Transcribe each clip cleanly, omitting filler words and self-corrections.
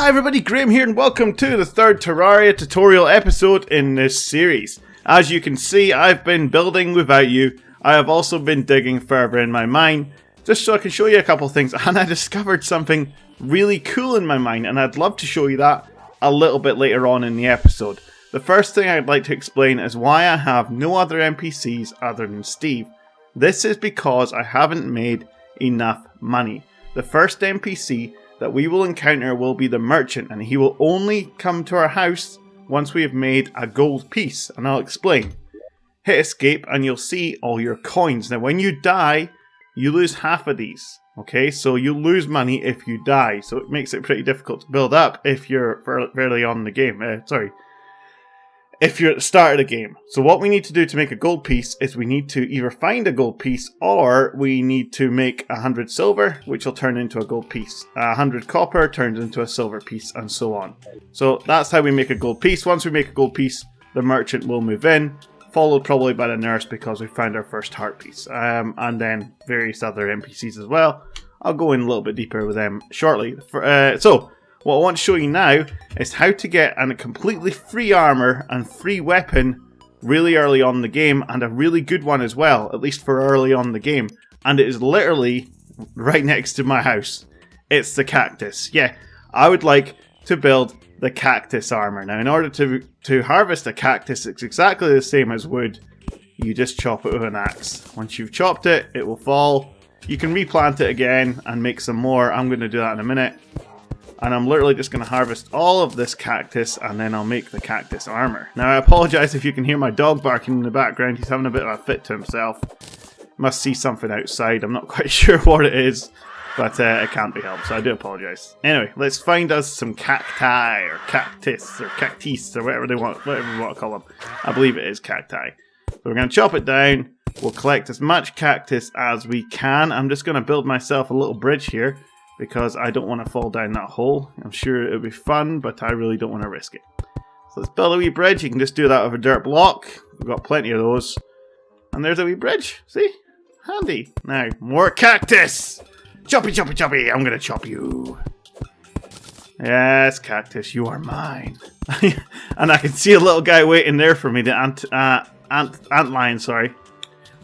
Hi everybody, Graham here and welcome to the third Terraria tutorial episode in this series. As you can see, I've been building without you. I have also been digging further in my mine, just so I can show you a couple of things, and I discovered something really cool in my mine, and I'd love to show you that a little bit later on in the episode. The first thing I'd like to explain is why I have no other NPCs other than Steve. This is because I haven't made enough money. The first NPC that we will encounter will be the merchant, and he will only come to our house once we have made a gold piece, and I'll explain. Hit escape and you'll see all your coins. Now when you die, you lose half of these, okay? So you lose money if you die, so it makes it pretty difficult to build up if you're fairly on the game. If you're at the start of the game. So what we need to do to make a gold piece is we need to either find a gold piece or we need to make 100 silver, which will turn into a gold piece. 100 copper turns into a silver piece, and so on. So that's how we make a gold piece. Once we make a gold piece, the merchant will move in, followed probably by the nurse because we found our first heart piece. And then various other NPCs as well. I'll go in a little bit deeper with them shortly. What I want to show you now is how to get a completely free armor and free weapon really early on in the game, and a really good one as well, at least for early on in the game. And it is literally right next to my house. It's the cactus. Yeah, I would like to build the cactus armor. Now in order to harvest a cactus, it's exactly the same as wood. You just chop it with an axe. Once you've chopped it, it will fall. You can replant it again and make some more. I'm going to do that in a minute. And I'm literally just going to harvest all of this cactus, and then I'll make the cactus armor. Now I apologise if you can hear my dog barking in the background. He's having a bit of a fit to himself. Must see something outside. I'm not quite sure what it is, but it can't be helped, so I do apologise. Anyway, let's find us some cacti, or cactus, or cactus, or whatever you want to call them. I believe it is cacti. So we're going to chop it down. We'll collect as much cactus as we can. I'm just going to build myself a little bridge here, because I don't want to fall down that hole. I'm sure it'll be fun, but I really don't want to risk it. So let's build a wee bridge. You can just do that with a dirt block. We've got plenty of those. And there's a wee bridge. See? Handy. Now, more cactus! Choppy, choppy, choppy! I'm going to chop you. Yes, cactus, you are mine. And I can see a little guy waiting there for me, the antlion, sorry.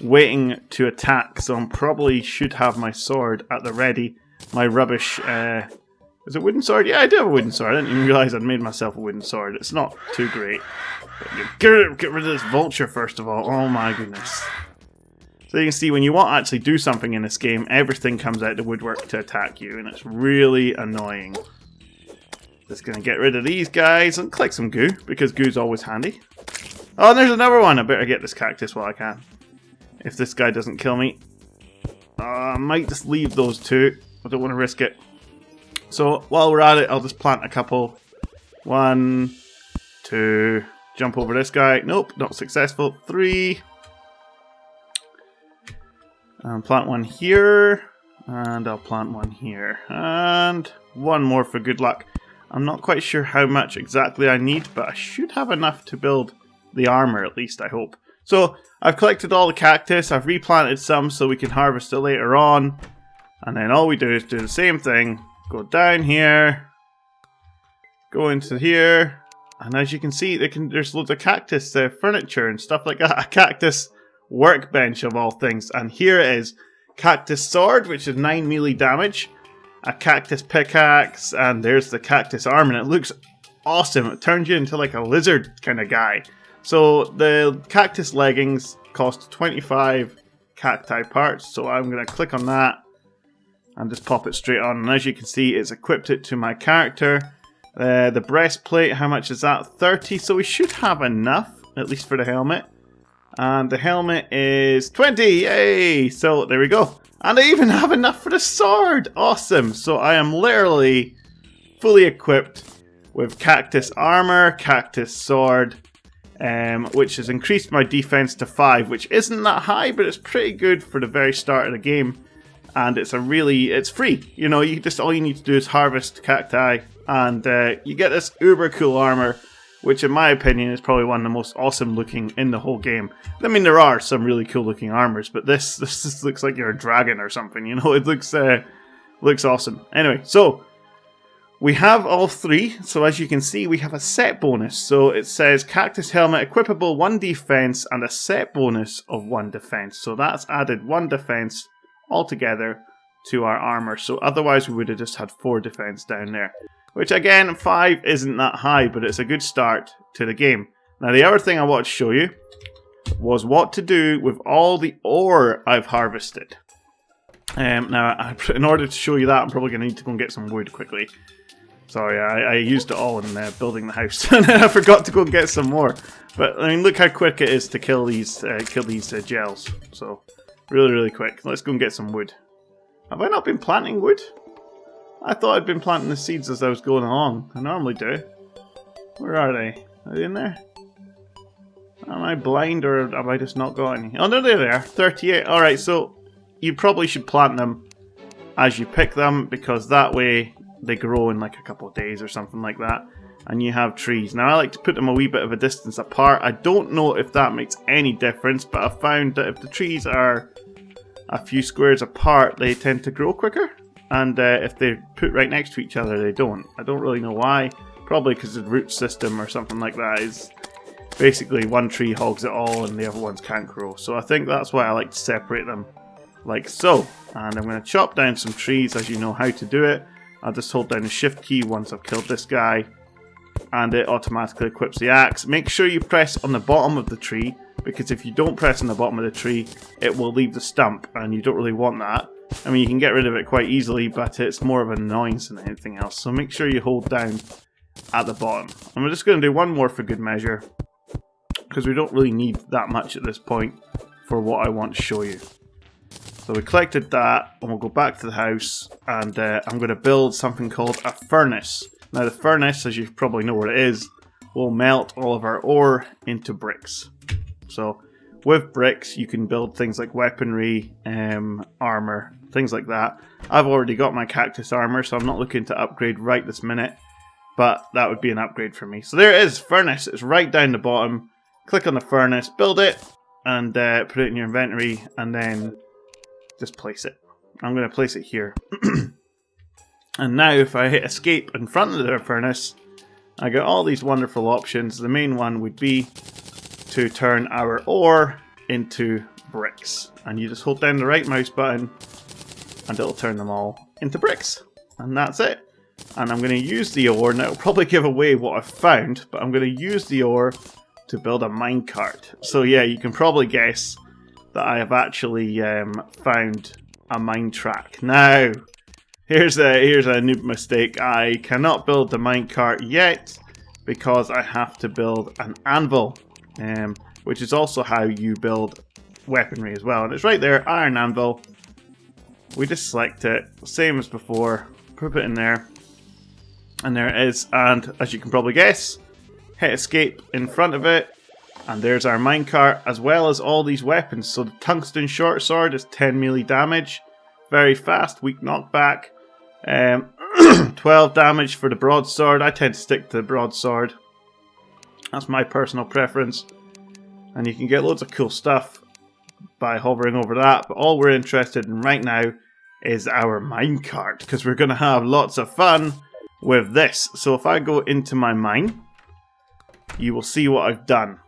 Waiting to attack, so I probably should have my sword at the ready. My rubbish, is it wooden sword? Yeah, I do have a wooden sword. I didn't even realise I'd made myself a wooden sword. It's not too great. But get rid of this vulture first of all. Oh my goodness. So you can see when you want to actually do something in this game, everything comes out the woodwork to attack you, and it's really annoying. Just going to get rid of these guys and collect some goo, because goo's always handy. Oh, and there's another one. I better get this cactus while I can. If this guy doesn't kill me. I might just leave those two. I don't want to risk it. So while we're at it, I'll just plant a couple. 1, 2, jump over this guy. Nope, not successful. 3. Plant one here. And I'll plant one here. And one more for good luck. I'm not quite sure how much exactly I need, but I should have enough to build the armor at least, I hope. So I've collected all the cactus. I've replanted some so we can harvest it later on. And then all we do is do the same thing. Go down here. Go into here. And as you can see, there's loads of cactus furniture and stuff like that. A cactus workbench of all things. And here it is. Cactus sword, which is 9 melee damage. A cactus pickaxe. And there's the cactus arm. And it looks awesome. It turns you into like a lizard kind of guy. So the cactus leggings cost 25 cacti parts. So I'm going to click on that. And just pop it straight on, and as you can see, it's equipped it to my character. The breastplate, how much is that? 30, so we should have enough, at least for the helmet. And the helmet is 20, yay! So there we go. And I even have enough for the sword, awesome! So I am literally fully equipped with cactus armor, cactus sword, which has increased my defense to 5, which isn't that high, but it's pretty good for the very start of the game. And it's free. You know, all you need to do is harvest cacti, and you get this uber cool armor, which in my opinion is probably one of the most awesome looking in the whole game. I mean, there are some really cool looking armors, but this just looks like you're a dragon or something. You know, it looks awesome. Anyway, so We have all 3, so as you can see, we have a set bonus. So it says Cactus Helmet, equipable 1 defense and a set bonus of 1 defense. So that's added 1 defense altogether to our armor. So otherwise we would have just had 4 defense down there. Which again, 5 isn't that high, but it's a good start to the game. Now the other thing I want to show you was what to do with all the ore I've harvested. Now, in order to show you that, I'm probably going to need to go and get some wood quickly. Sorry, I used it all in building the house, and I forgot to go and get some more. But I mean, look how quick it is to kill these gels. So, really, really quick. Let's go and get some wood. Have I not been planting wood? I thought I'd been planting the seeds as I was going along. I normally do. Where are they? Are they in there? Am I blind, or have I just not got any? Oh no, there they are. 38. All right, so you probably should plant them as you pick them, because that way they grow in like a couple of days or something like that, and you have trees. Now I like to put them a wee bit of a distance apart. I don't know if that makes any difference, but I've found that if the trees are a few squares apart, they tend to grow quicker, and if they're put right next to each other, they don't. I don't really know why. Probably because the root system or something like that is basically one tree hogs it all and the other ones can't grow. So I think that's why I like to separate them like so. And I'm going to chop down some trees, as you know how to do it. I'll just hold down the shift key once I've killed this guy, and it automatically equips the axe. Make sure you press on the bottom of the tree, because if you don't press on the bottom of the tree, it will leave the stump, and you don't really want that. I mean, you can get rid of it quite easily, but it's more of an annoyance than anything else. So make sure you hold down at the bottom. And we're just going to do one more for good measure, because we don't really need that much at this point for what I want to show you. So we collected that, and we'll go back to the house, and I'm going to build something called a furnace. Now the furnace, as you probably know what it is, will melt all of our ore into bricks. So with bricks you can build things like weaponry, armor, things like that. I've already got my Cactus Armour, so I'm not looking to upgrade right this minute, but that would be an upgrade for me. So there it is, furnace. It's right down the bottom. Click on the furnace, build it, and put it in your inventory, and then just place it. I'm going to place it here. And now if I hit escape in front of the furnace, I get all these wonderful options. The main one would be to turn our ore into bricks. And you just hold down the right mouse button and it'll turn them all into bricks. And that's it. And I'm going to use the ore, and it'll probably give away what I've found, but I'm going to use the ore to build a minecart. So yeah, you can probably guess that I have actually found a mine track. Now, here's a noob mistake. I cannot build the minecart yet because I have to build an anvil, which is also how you build weaponry as well. And it's right there, iron anvil. We just select it, same as before, put it in there, and there it is. And as you can probably guess, hit escape in front of it, and there's our minecart, as well as all these weapons. So the tungsten short sword is 10 melee damage, very fast, weak knockback. 12 damage for the broadsword. I tend to stick to the broadsword. That's my personal preference. And you can get loads of cool stuff by hovering over that. But all we're interested in right now is our minecart, because we're going to have lots of fun with this. So if I go into my mine, you will see what I've done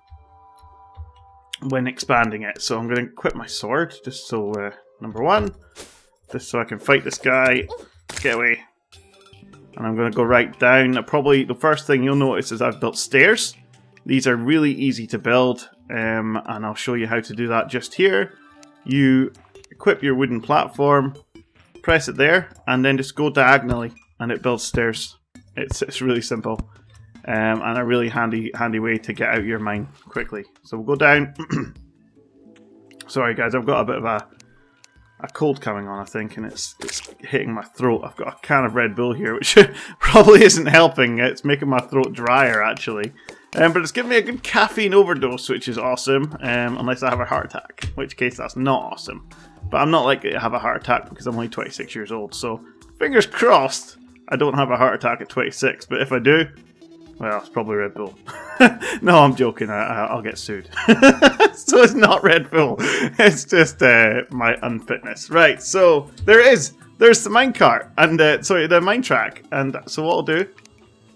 when expanding it. So I'm going to equip my sword, just so, number one, just so I can fight this guy. Get away. And I'm going to go right down. Probably the first thing you'll notice is I've built stairs. These are really easy to build, and I'll show you how to do that just here. You equip your wooden platform, press it there, and then just go diagonally, and it builds stairs. It's really simple, and a really handy way to get out your mine quickly. So we'll go down. Sorry guys, I've got a bit of a cold coming on, I think, and it's hitting my throat. I've got a can of Red Bull here, which probably isn't helping. It's making my throat drier, actually. But it's giving me a good caffeine overdose, which is awesome, unless I have a heart attack, in which case that's not awesome. But I'm not likely to have a heart attack because I'm only 26 years old, so fingers crossed I don't have a heart attack at 26, but if I do, well, it's probably Red Bull. No, I'm joking. I'll get sued. So it's not Red Bull. It's just my unfitness. Right, so there it is. there's the minecart, and sorry, the mine track. And so what I'll do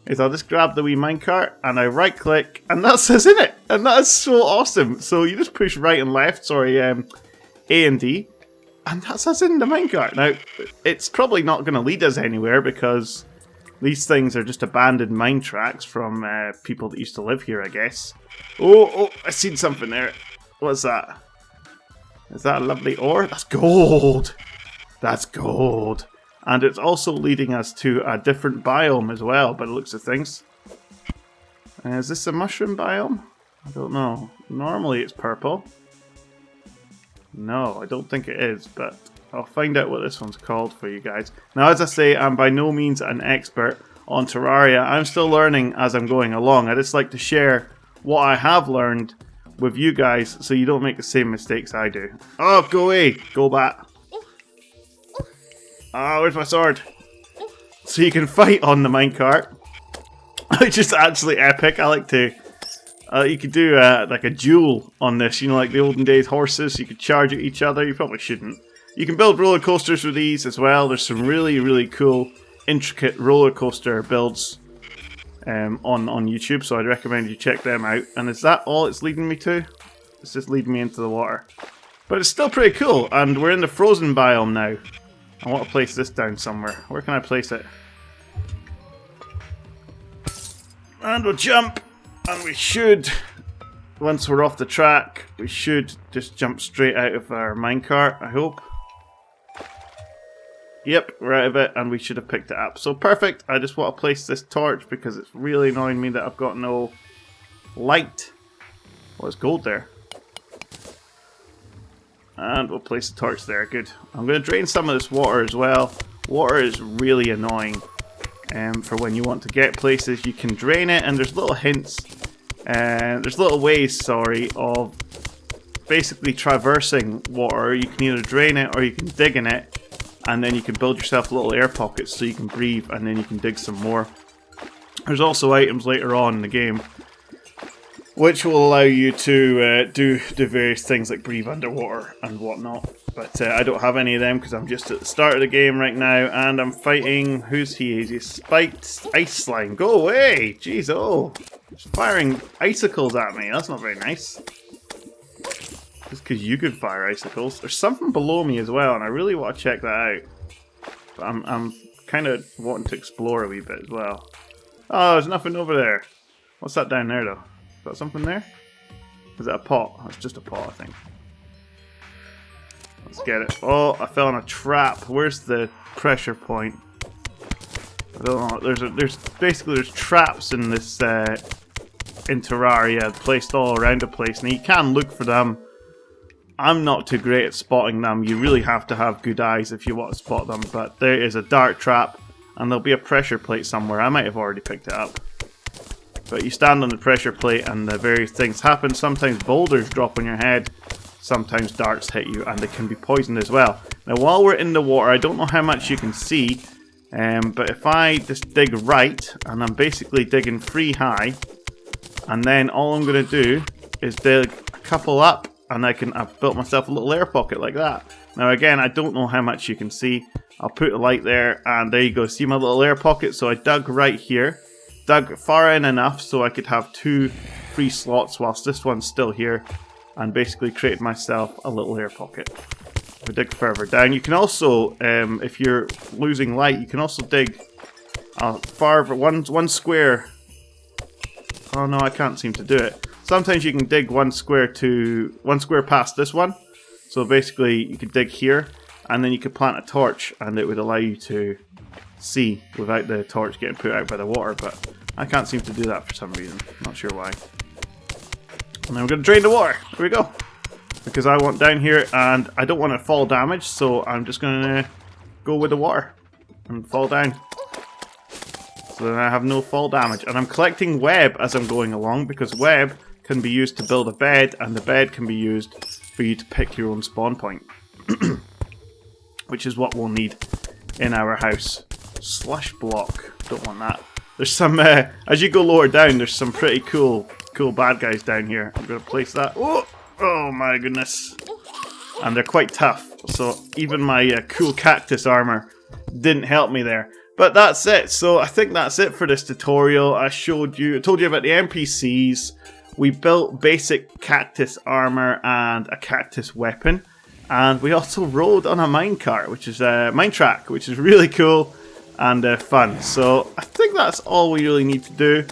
is I'll just grab the wee minecart and I right click, and that says in it, and that is so awesome. So you just push right and left, sorry, A and D, and that says in the minecart. Now it's probably not going to lead us anywhere because these things are just abandoned mine tracks from people that used to live here, I guess. Oh, I seen something there. What's that? Is that a lovely ore? That's gold. That's gold. And it's also leading us to a different biome as well, by the looks of things. Is this a mushroom biome? I don't know. Normally it's purple. No, I don't think it is, but I'll find out what this one's called for you guys. Now, as I say, I'm by no means an expert on Terraria. I'm still learning as I'm going along. I just like to share what I have learned with you guys so you don't make the same mistakes I do. Oh, go away. Go back. Ah, where's my sword? So you can fight on the minecart. It's just actually epic. I like to... you could do like a duel on this, you know, like the olden days horses. You could charge at each other. You probably shouldn't. You can build roller coasters with these as well. There's some really, really cool, intricate roller coaster builds on YouTube, so I'd recommend you check them out. And is that all it's leading me to? It's just leading me into the water. But it's still pretty cool, and we're in the frozen biome now. I want to place this down somewhere. Where can I place it? And we'll jump, and we should, once we're off the track, we should just jump straight out of our minecart, I hope. Yep, we're out of it, and we should have picked it up. So perfect. I just want to place this torch because it's really annoying me that I've got no light. Well, it's gold there. And we'll place the torch there. Good. I'm going to drain some of this water as well. Water is really annoying for when you want to get places. You can drain it, and there's little hints. There's little ways, sorry, of basically traversing water. You can either drain it or you can dig in it. And then you can build yourself little air pockets so you can breathe, and then you can dig some more. There's also items later on in the game which will allow you to do various things like breathe underwater and whatnot. But I don't have any of them because I'm just at the start of the game right now, and I'm fighting... Who's he? He's a spiked ice slime. Go away! Jeez, oh! He's firing icicles at me. That's not very nice. Just because you could fire icicles. There's something below me as well, and I really want to check that out. But I'm kind of wanting to explore a wee bit as well. Oh, there's nothing over there. What's that down there, though? Is that something there? Is that a pot? That's just a pot, I think. Let's get it. Oh, I fell in a trap. Where's the pressure point? I don't know. There's basically traps in this in Terraria placed all around the place. Now you can look for them. I'm not too great at spotting them. You really have to have good eyes if you want to spot them. But there is a dart trap, and there'll be a pressure plate somewhere. I might have already picked it up. But you stand on the pressure plate and the various things happen. Sometimes boulders drop on your head. Sometimes darts hit you, and they can be poisoned as well. Now while we're in the water, I don't know how much you can see. But if I just dig right, and I'm basically digging free high. And then all I'm going to do is dig a couple up. And I've built myself a little air pocket like that. Now again, I don't know how much you can see. I'll put a light there, and there you go. See my little air pocket? So I dug right here. Dug far in enough so I could have 2 free slots whilst this one's still here. And basically created myself a little air pocket. If I dig further down, you can also, if you're losing light, you can also dig farther, one square. Oh no, I can't seem to do it. Sometimes you can dig one square past this one. So basically you could dig here, and then you could plant a torch, and it would allow you to see without the torch getting put out by the water. But I can't seem to do that for some reason. Not sure why. And then we're going to drain the water. Here we go. Because I want down here, and I don't want to fall damage, so I'm just going to go with the water and fall down. So then I have no fall damage. And I'm collecting web as I'm going along, because web can be used to build a bed, and the bed can be used for you to pick your own spawn point. Which is what we'll need in our house. Slush block. Don't want that. There's some, as you go lower down, there's some pretty cool bad guys down here. I'm going to place that. Oh my goodness. And they're quite tough. So even my cool cactus armor didn't help me there. But that's it. So I think that's it for this tutorial. I told you about the NPCs. We built basic cactus armor and a cactus weapon. And we also rode on a minecart, which is a mine track, which is really cool and fun. So I think that's all we really need to do.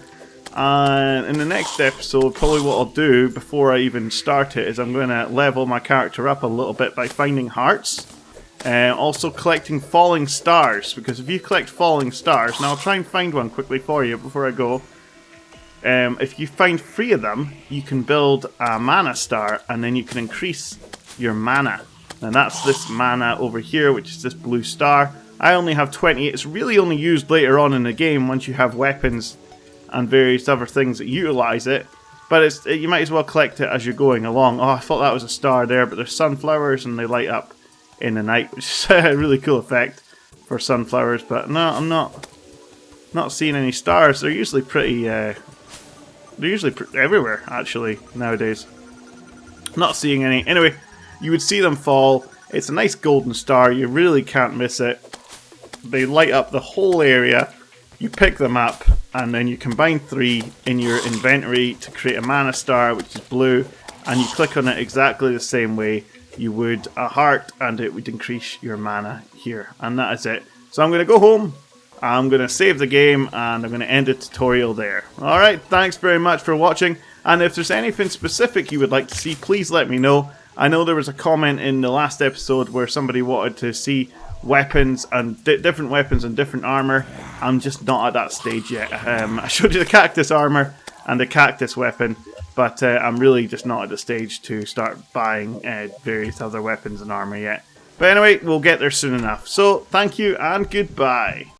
And in the next episode, probably what I'll do before I even start it is I'm going to level my character up a little bit by finding hearts. Also collecting falling stars, because if you collect falling stars, now I'll try and find one quickly for you before I go. If you find 3 of them, you can build a mana star, and then you can increase your mana. And that's this mana over here, which is this blue star. I only have 20. It's really only used later on in the game once you have weapons and various other things that utilize it. But you might as well collect it as you're going along. Oh, I thought that was a star there, but there's sunflowers and they light up in the night, which is a really cool effect for sunflowers. But no, I'm not seeing any stars. They're usually pretty everywhere actually nowadays. Not seeing any. Anyway, you would see them fall. It's a nice golden star. You really can't miss it. They light up the whole area. You pick them up, and then you combine 3 in your inventory to create a mana star, which is blue, and you click on it exactly the same way you would a heart, and it would increase your mana here. And that is it. So I'm going to go home, I'm going to save the game, and I'm going to end the tutorial there. Alright, thanks very much for watching, and if there's anything specific you would like to see, please let me know. I know there was a comment in the last episode where somebody wanted to see weapons and different weapons and different armor. I'm just not at that stage yet. I showed you the cactus armor and the cactus weapon, but I'm really just not at the stage to start buying various other weapons and armor yet. But anyway, we'll get there soon enough. So thank you and goodbye.